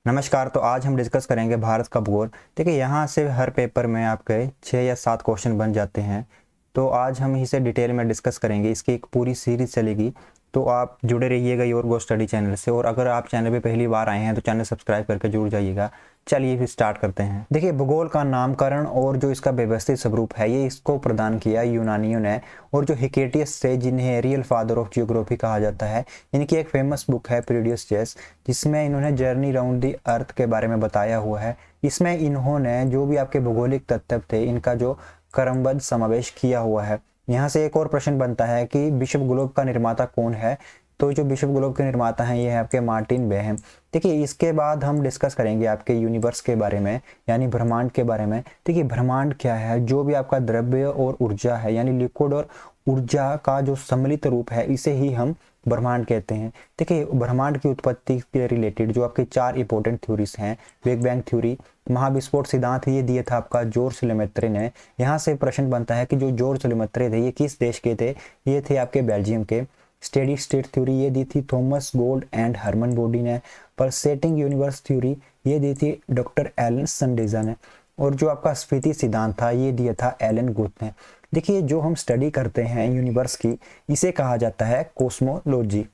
नमस्कार। तो आज हम डिस्कस करेंगे भारत का भूगोल। देखिए, यहाँ से हर पेपर में आपके 6 या 7 क्वेश्चन बन जाते हैं। तो आज हम इसे डिटेल में डिस्कस करेंगे। इसकी एक पूरी सीरीज चलेगी, तो आप जुड़े रहिएगा योर गो स्टडी चैनल से। और अगर आप चैनल पे पहली बार आए हैं तो चैनल सब्सक्राइब करके जुड़ जाइएगा। चलिए फिर स्टार्ट करते हैं। देखिए, भूगोल का नामकरण और जो इसका व्यवस्थित स्वरूप है ये इसको प्रदान किया यूनानियों ने। और जो हिकेटियस थे, जिन्हें रियल फादर ऑफ जियोग्राफी कहा जाता है, इनकी एक फेमस बुक है पीरियडियस चेस, जिसमें इन्होंने जर्नी राउंड दी अर्थ के बारे में बताया हुआ है। इसमें इन्होंने जो भी आपके भौगोलिक तत्व थे इनका जो क्रमबद्ध समावेश किया हुआ है। यहाँ से एक और प्रश्न बनता है कि विश्व ग्लोब का निर्माता कौन है। तो जो विश्व ग्लोब के निर्माता हैं ये है आपके मार्टिन बेहम। देखिए, इसके बाद हम डिस्कस करेंगे आपके यूनिवर्स के बारे में, यानी ब्रह्मांड के बारे में। देखिए, ब्रह्मांड क्या है? जो भी आपका द्रव्य और ऊर्जा है, यानी लिक्विड और ऊर्जा का जो सम्मिलित रूप है, इसे ही हम ब्रह्मांड कहते हैं। देखिए, ब्रह्मांड की उत्पत्ति के रिलेटेड जो आपके 4 इंपॉर्टेंट थ्योरीज हैं, बिग बैंग थ्योरी, महाविस्फोट सिद्धांत, ये दिया था आपका जॉर्ज लेमेत्रे ने। यहाँ से प्रश्न बनता है कि जो जॉर्ज लेमेत्रे थे ये किस देश के थे? ये थे आपके बेल्जियम के। स्टेडी स्टेट थ्योरी ये दी थी थॉमस गोल्ड एंड हरमन बोडी ने। परसेटिंग यूनिवर्स थ्योरी ये दी थी डॉक्टर एलन संडेजा ने। और जो आपका स्फीति सिद्धांत था ये दिया था एलन गुथ ने। देखिए, जो हम स्टडी करते हैं यूनिवर्स की, इसे कहा जाता है कॉस्मोलॉजी।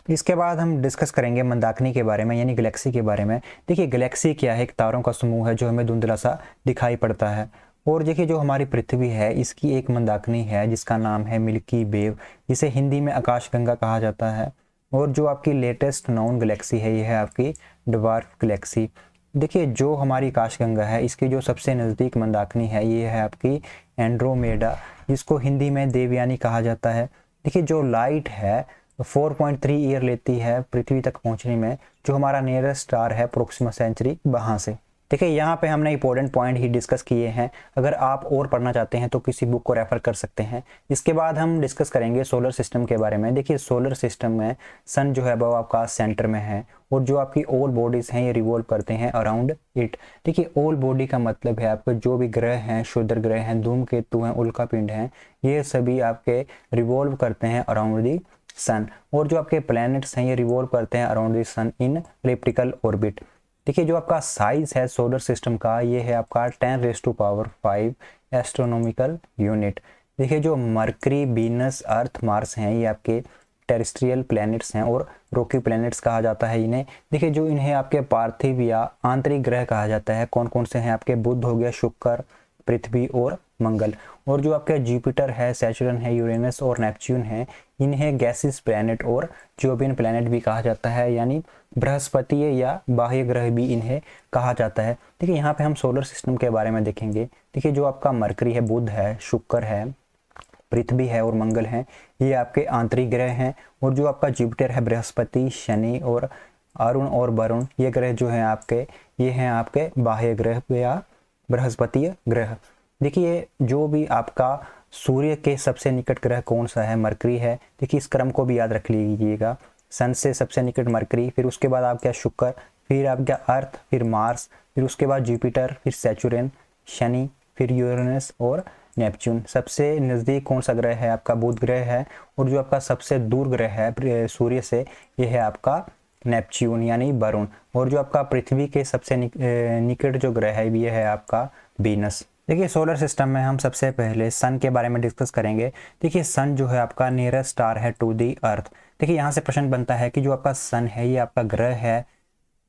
इसके बाद हम डिस्कस करेंगे मंदाकिनी के बारे में, यानी गैलेक्सी के बारे में। देखिए, गैलेक्सी क्या है? एक तारों का समूह है जो हमें धुंधला सा दिखाई पड़ता है। और देखिए, जो हमारी पृथ्वी है इसकी एक मंदाकिनी है जिसका नाम है मिल्की वेव, जिसे हिंदी में आकाशगंगा कहा जाता है। और जो आपकी लेटेस्ट नॉन गैलेक्सी है ये है आपकी ड्वार्फ गैलेक्सी। देखिए, जो हमारी आकाशगंगा है इसकी जो सबसे नज़दीक मंदाकिनी है ये है आपकी एंड्रोमेडा, जिसको हिंदी में देवयानी कहा जाता है। देखिए, जो लाइट है 4.3 ईयर लेती है पृथ्वी तक पहुंचने में। जो हमारा नियरेस्ट स्टार है प्रोक्सिमा सेंचुरी वहाँ से। देखिए, यहाँ पे हमने इंपॉर्टेंट पॉइंट ही डिस्कस किए हैं। अगर आप और पढ़ना चाहते हैं तो किसी बुक को रेफर कर सकते हैं। इसके बाद हम डिस्कस करेंगे सोलर सिस्टम के बारे में। देखिए, सोलर सिस्टम में सन जो है वो आपका सेंटर में है, और जो आपकी ऑल बॉडीज हैं ये रिवॉल्व करते हैं अराउंड इट। देखिए, ऑल बॉडी का मतलब है आपके जो भी ग्रह हैं, क्षुद्र ग्रह हैं, धूमकेतु हैं, उल्कापिंड हैं, ये सभी आपके रिवॉल्व करते हैं अराउंड दी सन। और जो आपके प्लैनेट्स हैं ये रिवॉल्व करते हैं around the sun in elliptical orbit. देखिए, जो आपका साइज है सोलर सिस्टम का ये है आपका 10⁵ एस्ट्रोनॉमिकल यूनिट। देखिए, जो मरकरी, वीनस, अर्थ, मार्स हैं ये आपके टेरेस्ट्रियल प्लैनेट्स हैं और रॉकी प्लैनेट्स कहा जाता है इन्हें। देखिए, जो इन्हें आपके पार्थिव या आंतरिक ग्रह कहा जाता है। कौन कौन से हैं? आपके बुध हो गया, शुक्र, पृथ्वी और मंगल। और जो आपके जुपिटर है, सैटर्न है, यूरेनस और नेपच्यून है, इन्हें गैसियस प्लैनेट और जोबियन प्लैनेट भी कहा जाता है, यानी बृहस्पति या बाह्य ग्रह भी इन्हें कहा जाता है। देखिए, यहाँ पे हम सोलर सिस्टम के बारे में देखेंगे। देखिए, जो आपका मरकरी है, बुध है, शुक्र है, पृथ्वी है और मंगल है, ये आपके आंतरिक ग्रह हैं। और जो आपका जुपिटर है, बृहस्पति, शनि और अरुण और वरुण, ये ग्रह जो हैं आपके, ये हैं आपके बाह्य ग्रह या बृहस्पतीय ग्रह। देखिए, जो भी आपका सूर्य के सबसे निकट ग्रह कौन सा है? मरकरी है। देखिए, इस क्रम को भी याद रख लीजिएगा। सन से सबसे निकट मरकरी, फिर उसके बाद आपका शुक्र, फिर आपका अर्थ, फिर मार्स, फिर उसके बाद जुपिटर, फिर सैटर्न, शनि, फिर यूरेनस और नेपच्यून। सबसे नज़दीक कौन सा ग्रह है? आपका बुध ग्रह है। और जो आपका सबसे दूर ग्रह है सूर्य से, यह है आपका नेपच्यून यानी वरुण। और जो आपका पृथ्वी के सबसे निकट जो ग्रह है ये है आपका वीनस। देखिए, सोलर सिस्टम में हम सबसे पहले सन के बारे में डिस्कस करेंगे। देखिए, सन जो है आपका नियरेस्ट स्टार है टू दी अर्थ। देखिए, यहाँ से प्रश्न बनता है कि जो आपका सन है ये आपका ग्रह है,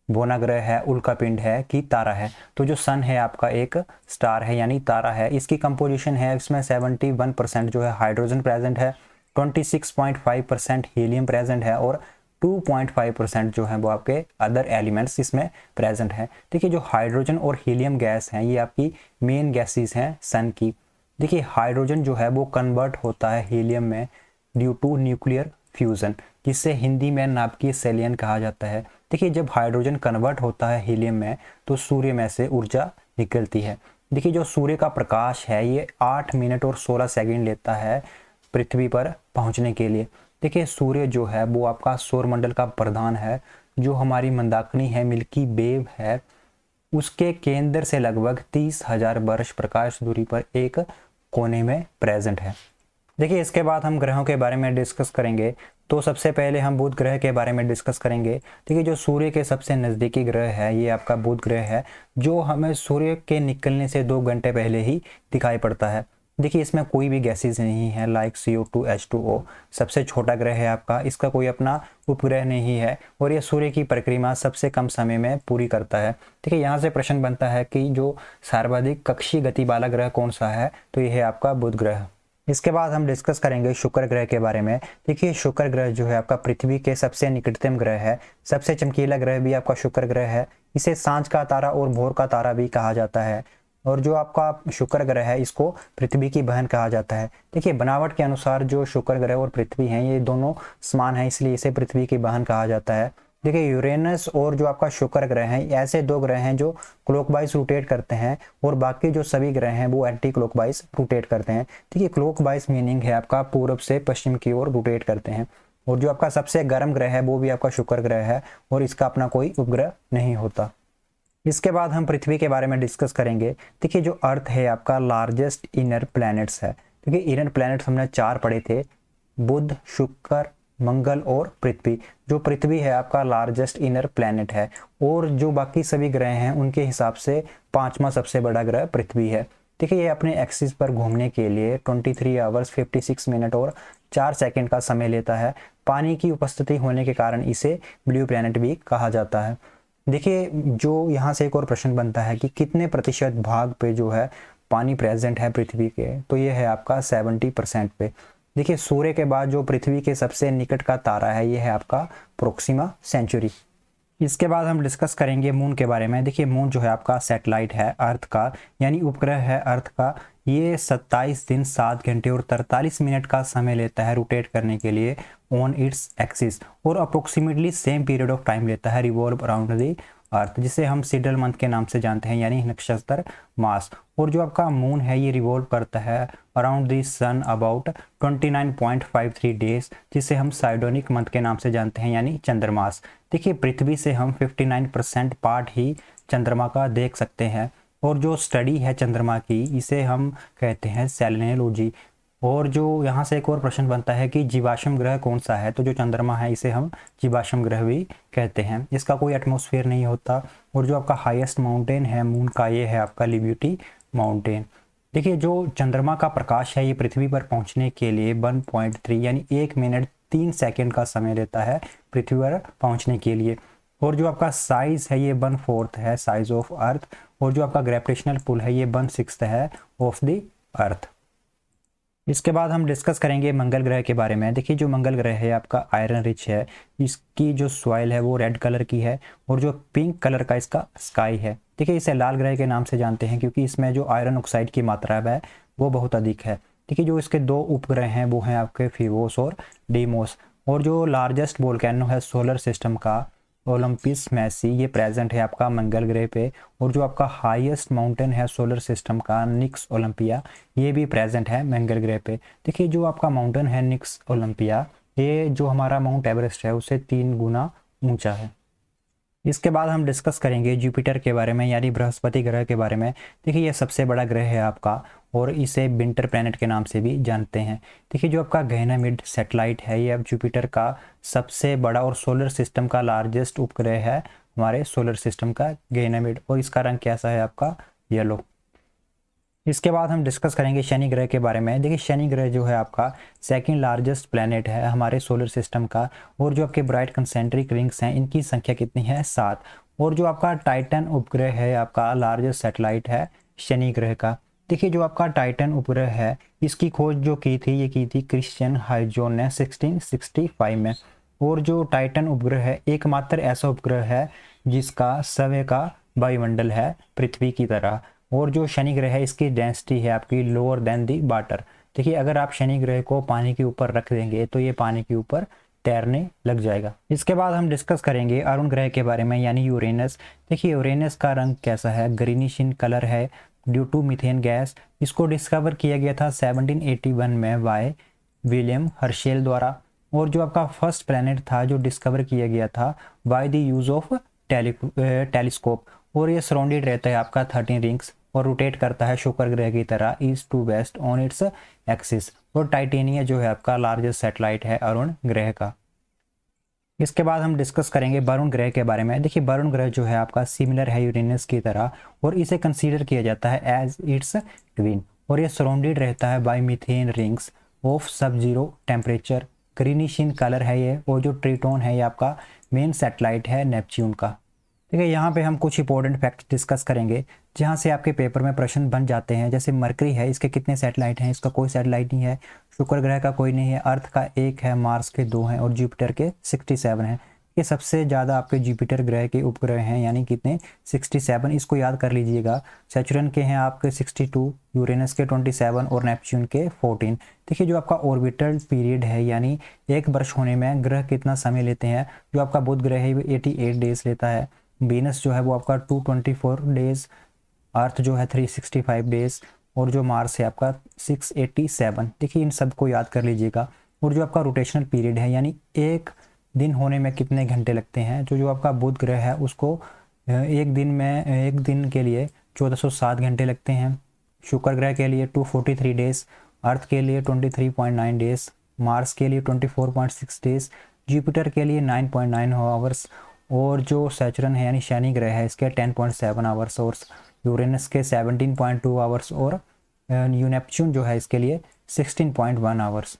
बोना ग्रह है, उल्कापिंड है कि तारा है? तो जो सन है आपका एक स्टार है यानी तारा है। इसकी कंपोजिशन है, इसमें 71% जो है हाइड्रोजन प्रेजेंट है, 26.5% हीलियम प्रेजेंट है और 2.5% जो है वो आपके अदर एलिमेंट्स इसमें प्रेजेंट है। देखिए, जो हाइड्रोजन और हीलियम गैस हैं ये आपकी मेन गैसेस हैं सन की। देखिए, हाइड्रोजन जो है वो कन्वर्ट होता है हीलियम में ड्यू टू न्यूक्लियर फ्यूजन, जिसे हिंदी में नाभिकीय संलयन कहा जाता है। देखिए, जब हाइड्रोजन कन्वर्ट होता है हीलियम में तो सूर्य में से ऊर्जा निकलती है। देखिए, जो सूर्य का प्रकाश है ये 8 मिनट और 16 सेकंड लेता है पृथ्वी पर पहुंचने के लिए। देखिए, सूर्य जो है वो आपका सौरमंडल का प्रधान है। जो हमारी मंदाकिनी है, मिल्की वेव है, उसके केंद्र से लगभग 30,000 वर्ष प्रकाश दूरी पर एक कोने में प्रेजेंट है। देखिए, इसके बाद हम ग्रहों के बारे में डिस्कस करेंगे। तो सबसे पहले हम बुध ग्रह के बारे में डिस्कस करेंगे। देखिए जो सूर्य के सबसे नज़दीकी ग्रह है ये आपका बुध ग्रह है, जो हमें सूर्य के निकलने से 2 घंटे पहले ही दिखाई पड़ता है। देखिए इसमें कोई भी गैसेज नहीं है लाइक CO2 H2O। सबसे छोटा ग्रह है आपका, इसका कोई अपना उपग्रह नहीं है और ये सूर्य की परिक्रमा सबसे कम समय में पूरी करता है। देखिए यहाँ से प्रश्न बनता है कि जो सर्वाधिक कक्षीय गति वाला ग्रह कौन सा है, तो यह है आपका बुध ग्रह। इसके बाद हम डिस्कस करेंगे शुक्र ग्रह के बारे में। देखिए शुक्र ग्रह जो है आपका पृथ्वी के सबसे निकटतम ग्रह है, सबसे चमकीला ग्रह भी आपका शुक्र ग्रह है। इसे सांझ का तारा और भोर का तारा भी कहा जाता है। और जो आपका शुक्र ग्रह है इसको पृथ्वी की बहन कहा जाता है। देखिए बनावट के अनुसार जो शुक्र ग्रह और पृथ्वी हैं ये दोनों समान हैं, इसलिए इसे पृथ्वी की बहन कहा जाता है। देखिए यूरेनस और जो आपका शुक्र ग्रह हैं ऐसे 2 ग्रह हैं जो क्लॉकवाइज रोटेट करते हैं और बाकी जो सभी ग्रह हैं वो एंटी क्लॉकवाइज रोटेट करते हैं। देखिए क्लॉकवाइज मीनिंग है आपका पूर्व से पश्चिम की ओर रोटेट करते हैं। और जो आपका सबसे गर्म ग्रह है वो भी आपका शुक्र ग्रह है और इसका अपना कोई उपग्रह नहीं होता। इसके बाद हम पृथ्वी के बारे में डिस्कस करेंगे। देखिए जो अर्थ है आपका लार्जेस्ट इनर प्लैनेट्स है। देखिए इनर प्लैनेट्स हमने 4 पढ़े थे, बुध, शुक्र, मंगल और पृथ्वी। जो पृथ्वी है आपका लार्जेस्ट इनर प्लैनेट है और जो बाकी सभी ग्रह हैं उनके हिसाब से 5वां सबसे बड़ा ग्रह पृथ्वी है। देखिए ये अपने एक्सिस पर घूमने के लिए 23 आवर्स 56 मिनट और 4 सेकंड का समय लेता है। पानी की उपस्थिति होने के कारण इसे ब्लू प्लैनेट भी कहा जाता है। देखिए जो यहाँ से एक और प्रश्न बनता है कि कितने प्रतिशत भाग पे जो है पानी प्रेजेंट है पृथ्वी के, तो ये है आपका 70% पे। देखिए सूर्य के बाद जो पृथ्वी के सबसे निकट का तारा है ये है आपका प्रोक्सिमा सेंचुरी। इसके बाद हम डिस्कस करेंगे मून के बारे में। देखिए मून जो है आपका सैटेलाइट है अर्थ का, यानी उपग्रह है अर्थ का। ये 27 दिन 7 घंटे और 43 मिनट का समय लेता है रोटेट करने के लिए ऑन इट्स एक्सिस और approximately same period of time लेता है रिवॉल्व अराउंड द अर्थ, जिसे हम सिडल मंथ के नाम से जानते हैं यानी नक्षत्र मास। और जो आपका मून है ये रिवॉल्व करता है around the sun about 29.53 days, जिसे हम साइडोनिक मंथ के नाम से जानते हैं यानी चंद्रमास। देखिए पृथ्वी से हम 59% पार्ट ही चंद्रमा का देख सकते हैं और जो स्टडी है चंद्रमा की इसे हम कहते हैं सेलेनोलॉजी। और जो यहाँ से एक और प्रश्न बनता है कि जीवाश्म ग्रह कौन सा है, तो जो चंद्रमा है इसे हम जीवाश्म ग्रह भी कहते हैं। इसका कोई एटमॉस्फेयर नहीं होता। और जो आपका हाईएस्ट माउंटेन है मून का ये है आपका लिब्यूटी माउंटेन। देखिए जो चंद्रमा का प्रकाश है ये पृथ्वी पर पहुंचने के लिए 1.3 यानी 1 मिनट 3 सेकंड का समय लेता है पृथ्वी पर पहुंचने के लिए। और जो आपका साइज है ये 1/4 है साइज ऑफ अर्थ। और जो आपका ग्रेविटेशनल पुल है ये 1/6 है ऑफ द अर्थ। इसके बाद हम डिस्कस करेंगे मंगल ग्रह के बारे में। देखिए जो मंगल ग्रह है आपका आयरन रिच है, इसकी जो सॉइल है वो रेड कलर की है और जो पिंक कलर का इसका स्काई है। देखिए इसे लाल ग्रह के नाम से जानते हैं क्योंकि इसमें जो आयरन ऑक्साइड की मात्रा है वो बहुत अधिक है। देखिए जो इसके 2 उपग्रह हैं वो हैं आपके फिवोस और डीमोस। और जो लार्जेस्ट वोल्केनो है सोलर सिस्टम का ओलंपस मैसी, ये प्रेजेंट है आपका मंगल ग्रह पे। और जो आपका हाईएस्ट माउंटेन है सोलर सिस्टम का निक्स ओलंपिया, ये भी प्रेजेंट है मंगल ग्रह पे। देखिए जो आपका माउंटेन है निक्स ओलंपिया ये जो हमारा माउंट एवरेस्ट है उससे 3 गुना ऊंचा है। इसके बाद हम डिस्कस करेंगे जुपिटर के बारे में यानी बृहस्पति ग्रह के बारे में। देखिए ये सबसे बड़ा ग्रह है आपका और इसे विंटर प्लैनेट के नाम से भी जानते हैं। देखिए जो आपका गैनामिड सैटेलाइट है ये अब जुपिटर का सबसे बड़ा और सोलर सिस्टम का लार्जेस्ट उपग्रह है हमारे सोलर सिस्टम का गैनामिड। और इसका रंग कैसा है आपका येलो। इसके बाद हम डिस्कस करेंगे शनि ग्रह के बारे में। देखिए शनि ग्रह जो है आपका 2nd लार्जेस्ट प्लैनेट है हमारे सोलर सिस्टम का। और जो आपके ब्राइट कंसेंट्रिक रिंग्स हैं इनकी संख्या कितनी है 7। और जो आपका टाइटन उपग्रह है आपका लार्जेस्ट सैटेलाइट है शनि ग्रह का। देखिए जो आपका टाइटन उपग्रह है इसकी खोज जो की थी ये की थी क्रिश्चियन हाइजोन ने 1665 में। और जो टाइटन उपग्रह है एकमात्र ऐसा उपग्रह है जिसका सवय का वायुमंडल है पृथ्वी की तरह। और जो शनि ग्रह है इसकी डेंसिटी है आपकी लोअर देन दी वाटर। देखिए अगर आप शनि ग्रह को पानी के ऊपर रख देंगे तो ये पानी के ऊपर तैरने लग जाएगा। इसके बाद हम डिस्कस करेंगे अरुण ग्रह के बारे में यानी यूरेनस। देखिए यूरेनस का रंग कैसा है, ग्रीनिश इन कलर है ड्यू टू मीथेन गैस। इसको डिस्कवर किया गया था 1781 में बाय विलियम हर्शेल द्वारा। और जो आपका फर्स्ट प्लैनेट था जो डिस्कवर किया गया था by the use of telescope. और ये सराउंडेड रहता है आपका 13 रिंग्स और रोटेट करता है शुक्र ग्रह की तरह east to west on its axis. और टाइटेनिया जो है आपका लार्जेस्ट सैटेलाइट है अरुण ग्रह का। इसके बाद हम डिस्कस करेंगे वरुण ग्रह के बारे में। देखिए वरुण ग्रह जो है आपका सिमिलर है यूरेनस की तरह, और इसे कंसीडर किया जाता है एज इट्स ट्विन, और ये सराउंडेड रहता है बाय मीथेन रिंग्स ऑफ सब zero temperature, greenish in colour है ये, और जो ट्रिटोन है ये आपका मेन सैटेलाइट है नेपच्यून का। ठीक है, यहाँ पे हम कुछ इंपॉर्टेंट फैक्ट डिस्कस करेंगे जहाँ से आपके पेपर में प्रश्न बन जाते हैं। जैसे मरकरी है, इसके कितने सैटेलाइट हैं? इसका कोई सैटेलाइट नहीं है। शुक्र ग्रह का कोई नहीं है, अर्थ का 1 है, मार्स के 2 हैं, और जुपिटर के 67 हैं। ये सबसे ज़्यादा आपके जुपिटर ग्रह के उपग्रह हैं, यानी कितने? 67। इसको याद कर लीजिएगा। सैचुरन के हैं आपके 62, यूरेनस के 27 और नेपच्यून के 14। देखिए जो आपका ऑर्बिटल पीरियड है, यानी एक वर्ष होने में ग्रह कितना समय लेते हैं, जो आपका बुध ग्रह है वो 88 डेज लेता है, वीनस जो है वो आपका 224 डेज, अर्थ जो है 365 डेज, और जो मार्स है आपका 687। देखिए इन सब को याद कर लीजिएगा। और जो आपका रोटेशनल पीरियड है, यानी एक दिन होने में कितने घंटे लगते हैं, जो आपका बुध ग्रह है उसको एक दिन के लिए 1407 घंटे लगते हैं। शुक्र ग्रह के लिए 243 डेज, अर्थ के लिए 23.9 डेज, मार्स के लिए 24.6 डेज, जुपिटर के लिए 9.9 आवर्स, और जो सैचुरन है यानी शनि ग्रह है इसके 10.7 आवर्स, और यूरेनस के 17.2 आवर्स, और नेपच्यून जो है इसके लिए 16.1 आवर्स।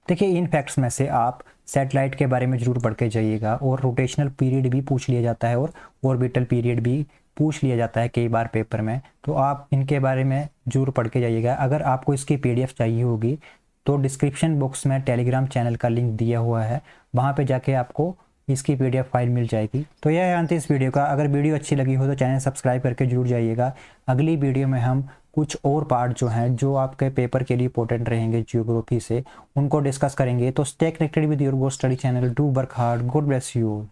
देखिए इन फैक्ट्स में से आप सैटेलाइट के बारे में जरूर पढ़ के जाइएगा, और रोटेशनल पीरियड भी पूछ लिया जाता है, और ऑर्बिटल पीरियड भी पूछ लिया जाता है कई बार पेपर में, तो आप इनके बारे में जरूर पढ़ के जाइएगा। अगर आपको इसकी PDF चाहिए होगी तो डिस्क्रिप्शन बॉक्स में टेलीग्राम चैनल का लिंक दिया हुआ है, वहाँ पे जाके आपको इसकी PDF फाइल मिल जाएगी। तो यह है अंत इस वीडियो का। अगर वीडियो अच्छी लगी हो तो चैनल सब्सक्राइब करके जरूर जाइएगा। अगली वीडियो में हम कुछ और पार्ट जो हैं जो आपके पेपर के लिए इंपॉर्टेंट रहेंगे जियोग्राफी से, उनको डिस्कस करेंगे। तो stay connected with your go study channel, do work hard, God bless you.